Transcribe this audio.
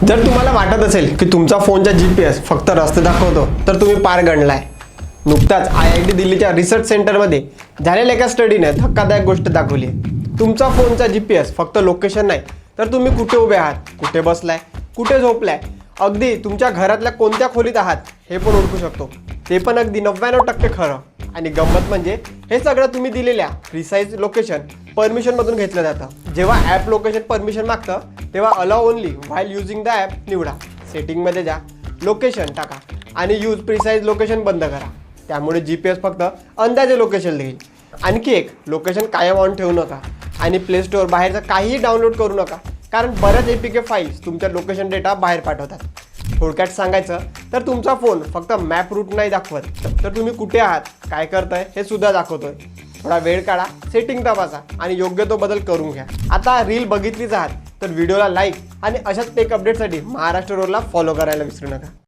जर तुम्हाला वाटत असेल की तुमचा फोनचा GPS फक्त रस्ते दाखवतो तर तुम्ही पार गणलाय. नुकताच IIT दिल्लीच्या रिसर्च सेंटरमध्ये झालेल्या एका स्टडीने धक्कादायक गोष्ट दाखवली आहे. तुमचा फोनचा GPS फक्त लोकेशन नाही तर तुम्ही कुठे उभे आहात, कुठे बसलाय, कुठे झोपलाय, अगदी तुमच्या घरातल्या कोणत्या खोलीत आहात हे पण ओळखू शकतो. ते पण अगदी 99% खरं. आणि गंमत म्हणजे हे सगळं तुम्ही दिलेल्या प्रिसाइज लोकेशन परमिशनमधून घेतलं जातं. जेव्हा ॲप लोकेशन परमिशन मागतं तेव्हा allow only while using the app निवडा. सेटिंगमध्ये जा, लोकेशन टाका आणि यूज प्रिसाइज लोकेशन बंद करा. त्यामुळे GPS फक्त अंदाजे लोकेशन देईल. आणखी एक, लोकेशन कायम ऑन ठेवू नका आणि प्ले स्टोअर बाहेरचं काहीही डाउनलोड करू नका, कारण बऱ्याच APK फाईल्स तुमच्या लोकेशन डेटा बाहेर पाठवतात. थोडक्यात सांगायचं तर तुमचा फोन फक्त मॅप रूट नाही दाखवत तर तुम्ही कुठे आहात, काय करताय हे सुद्धा दाखवतोय. थोडा वेळ काढा, सेटिंग तपासा आणि योग्य तो बदल करून घ्या. आता रील बघितलीच आहात तर व्हिडिओला लाईक आणि अशाच टेक अपडेटसाठी महाराष्ट्र रोडला फॉलो करायला विसरू नका.